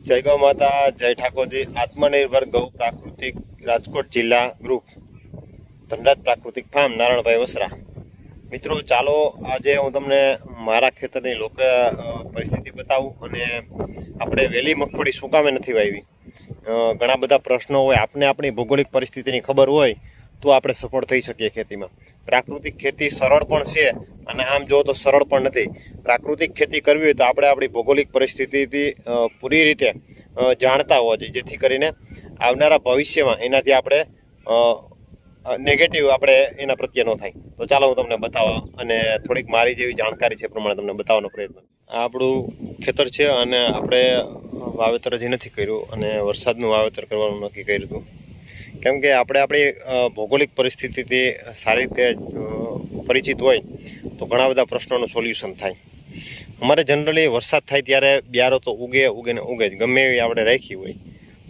જય ગૌ માતા, જય ઠાકોરજી। આત્મનિર્ભર ગૌ પ્રાકૃતિક રાજકોટ જિલ્લા ગ્રુપ ધનરાજ પ્રાકૃતિક ફાર્મ નારાયણભાઈ વસરા। મિત્રો ચાલો આજે હું તમને મારા ખેતરની પરિસ્થિતિ બતાવું અને આપણે વહેલી મગફળી શું કામે નથી વાવી। ઘણા બધા પ્રશ્નો હોય, આપને આપણી ભૌગોલિક પરિસ્થિતિની ખબર હોય તો આપણે સફળ થઈ શકીએ ખેતીમાં। પ્રાકૃતિક ખેતી સરળ પણ છે અને આમ જો તો સરળ પણ નથી। પ્રાકૃતિક ખેતી કરવી હોય તો આપણે આપણી ભૌગોલિક પરિસ્થિતિથી પૂરી રીતે જાણતા હોવા જોઈએ, જેથી કરીને આવનારા ભવિષ્યમાં એનાથી આપણે નેગેટિવ આપણે એના પ્રત્યે ન થાય। તો ચાલો હું તમને બતાવવા અને થોડીક મારી જેવી જાણકારી છે પ્રમાણે તમને બતાવવાનો પ્રયત્ન। આ આપણું ખેતર છે અને આપણે વાવેતર હજી નથી કર્યું અને વરસાદનું વાવેતર કરવાનું નક્કી કર્યું હતું, કેમ કે આપણે આપણી ભૌગોલિક પરિસ્થિતિથી સારી રીતે પરિચિત હોય તો ઘણા બધા પ્રશ્નોનું સોલ્યુશન થાય। અમારે જનરલી વરસાદ થાય ત્યારે બિયારો તો ઉગે જ, ગમે એવી આપણે રાખી હોય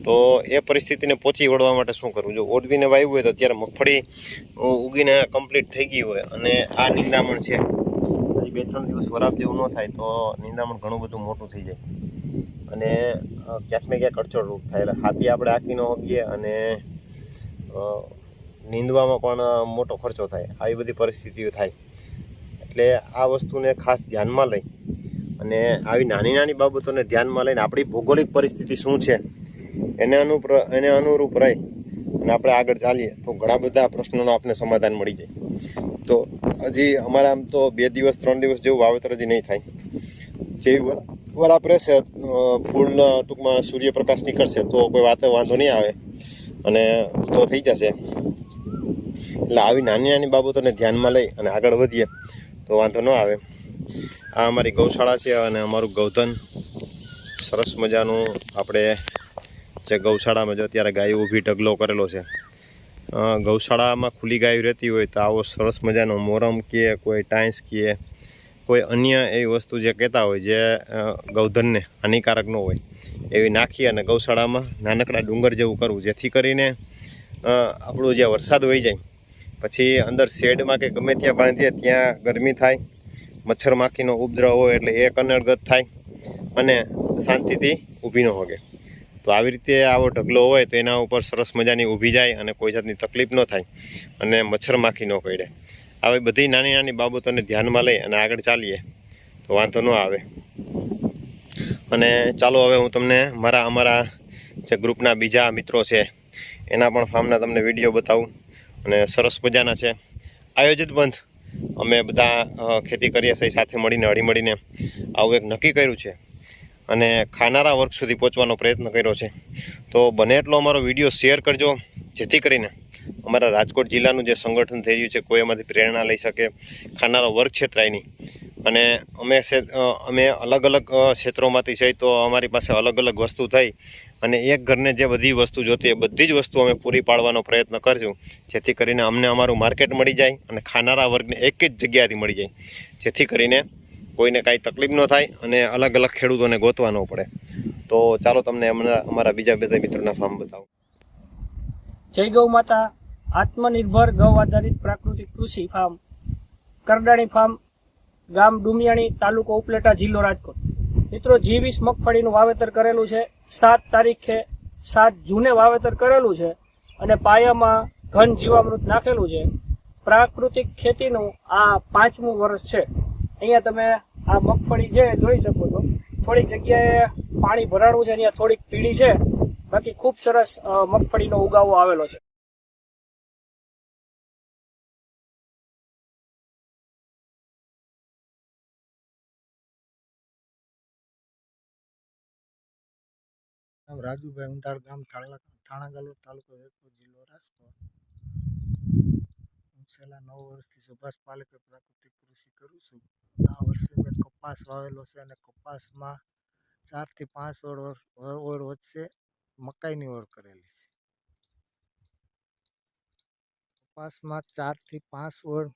તો એ પરિસ્થિતિને પહોંચી વળવા માટે શું કરવું? જો ઓરવીને વાવ્યું હોય તો અત્યારે મગફળી ઉગીને કમ્પ્લીટ થઈ ગઈ હોય અને આ નિંદામણ છે, હજી 2-3 દિવસ વરાપ જેવું ન થાય તો નિંદામણ ઘણું બધું મોટું થઈ જાય અને ક્યાંક ને ક્યાંક અડચણ રૂપ થાય। એટલે હાથી આપણે આંકી ન હોગીએ અને નીંદવામાં પણ મોટો ખર્ચો થાય, આવી બધી પરિસ્થિતિઓ થાય। એટલે આ વસ્તુને ખાસ ધ્યાનમાં લઈ અને આવી નાની બાબતોને ધ્યાનમાં લઈને આપણી ભૌગોલિક પરિસ્થિતિ શું છે એને અનુરૂપ રહી અને આપણે આગળ ચાલીએ તો ઘણા બધા પ્રશ્નોનો આપણે સમાધાન મળી જાય। તો હજી અમારા આમ તો 2-3 દિવસ જેવું વાવેતર હજી નહીં થાય। જેવી વરાપ રહેશે, ફૂલના ટૂંકમાં સૂર્યપ્રકાશ નીકળશે તો કોઈ વાંધો નહીં આવે અને તો થઈ જશે। એટલે આવી નાની બાબતોને ધ્યાનમાં લઈ અને આગળ વધીએ તો વાંધો ન આવે। આ અમારી ગૌશાળા છે અને અમારું ગૌધન સરસ મજાનું, આપણે જે ગૌશાળામાં જો અત્યારે ગાયો ઊભી ઢગલો કરેલો છે, ગૌશાળામાં ખુલ્લી ગાયો રહેતી હોય તો આવો સરસ મજાનો મોરમ કે કોઈ ટાઈન્સ કે કોઈ અન્ય એવી વસ્તુ જે કહેતા હોય જે ગૌધનને હાનિકારક ન હોય એવી નાખી અને ગૌશાળામાં નાનકડા ડુંગર જેવું કરવું, જેથી કરીને આપણું જે વરસાદ વહી જાય પછી અંદર શેડમાં કે ગમે ત્યાં બાંધીએ ત્યાં ગરમી થાય, મચ્છર માખીનો ઉપદ્રવ હોય એટલે એ કનડગત થાય અને શાંતિથી ઊભી ન હોગે। તો આવી રીતે આવો ઢગલો હોય તો એના ઉપર સરસ મજાની ઊભી જાય અને કોઈ જાતની તકલીફ ન થાય અને મચ્છર માખી ન કરડે। આવી બધી નાની બાબતોને ધ્યાનમાં લઈ અને આગળ ચાલીએ તો વાંધો ન આવે। અને ચાલો હવે હું તમને અમારા જે ગ્રુપના બીજા મિત્રો છે એના પણ ફાર્મના તમને વિડીયો બતાવું અને સરસ મજાના છે, આયોજિત બંધ અમે બધા ખેતી કરીએ છીએ સાથે મળીને હળીમળીને આવું એક નક્કી કર્યું છે અને ખાનારા વર્ગ સુધી પહોંચવાનો પ્રયત્ન કર્યો છે। તો બને એટલો અમારો વિડીયો શેર કરજો, જેથી કરીને અમારા રાજકોટ જિલ્લાનું જે સંગઠન થઈ રહ્યું છે કોઈ એમાંથી પ્રેરણા લઈ શકે, ખાનારો વર્ગ છે ત્રાયની। અને અમે અલગ ક્ષેત્રોમાંથી છે તો અમારી પાસે અલગ વસ્તુ થઈ અને એક ઘરને જે બધી વસ્તુ જોતી એ બધી જ વસ્તુ અમે પૂરી પાડવાનો પ્રયત્ન કરશું, જેથી કરીને અમને અમારું માર્કેટ મળી જાય અને ખાનારા વર્ગને એક જ જગ્યાએથી મળી જાય, જેથી કરીને કોઈને કાંઈ તકલીફ ન થાય અને અલગ ખેડૂતોને ગોતવા ન પડે। તો ચાલો તમને અમારા બીજા બધા મિત્રોના ફાર્મ બતાવું। જય ગૌ માતા, આત્મનિર્ભર ગૌ આધારિત પ્રાકૃતિક કૃષિ ફાર્મ કરડાણી ફાર્મ, ગામ ડુમિયાણી, તાલુકો ઉપલેટા, જિલ્લો રાજકોટ। મિત્રો G20 મગફળીનું વાવેતર કરેલું છે, 7 તારીખે 7 જૂને વાવેતર કરેલું છે અને પાયામાં ઘન જીવામૃત નાખેલું છે। પ્રાકૃતિક ખેતીનું આ 5મું વર્ષ છે। અહીંયા તમે આ મગફળી છે જોઈ શકો છો, થોડીક જગ્યાએ પાણી ભરાણું છે, અહીંયા થોડીક પીળી છે, બાકી ખૂબ સરસ મગફળીનો ઉગાવો આવેલો છે। રાજુભાઈ ઉંટાળ, ગામ થાણાગાલો, તાલુકો વેજપુર, જિલ્લો રાજકોટ। હું છેલ્લા 9 વર્ષથી સુભાષ પાલેકર પ્રાકૃતિક કૃષિ કરું છું। આ વર્ષે મેં કપાસ વાવેલો છે અને કપાસમાં 4 થી 5 ઓળ વચ્ચે મકાઈની ઓળ કરેલી છે। કપાસમાં 4 થી 5 ઓળ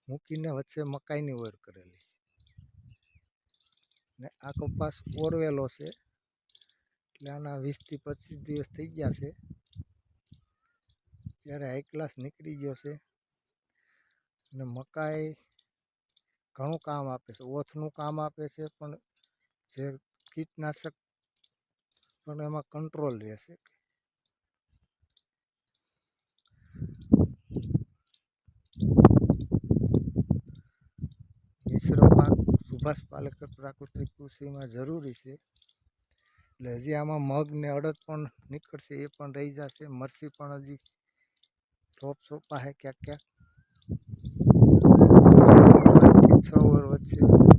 મૂકીને વચ્ચે મકાઈની ઓળ કરેલી છે ને આ કપાસ ઓરવેલો છે એટલે આના 20 થી 25 દિવસ થઈ ગયા છે ત્યારે હાઈ ક્લાસ નીકળી ગયો છે અને મકાઈ ઘણું કામ આપે છે, ઓથનું કામ આપે છે, પણ જે કીટનાશક પણ એમાં કંટ્રોલ રહેશે. મિશ્ર પાક સુભાષ પાલેકર પ્રાકૃતિક કૃષિમાં જરૂરી છે. એટલે હજી આમાં મગ ને અડદ પણ નીકળશે, એ પણ રહી જશે. મરસી પણ હજી રોપ સોપા છે ક્યાંક ક્યાંક. 5 થી 6 વર્ષ વચ્ચે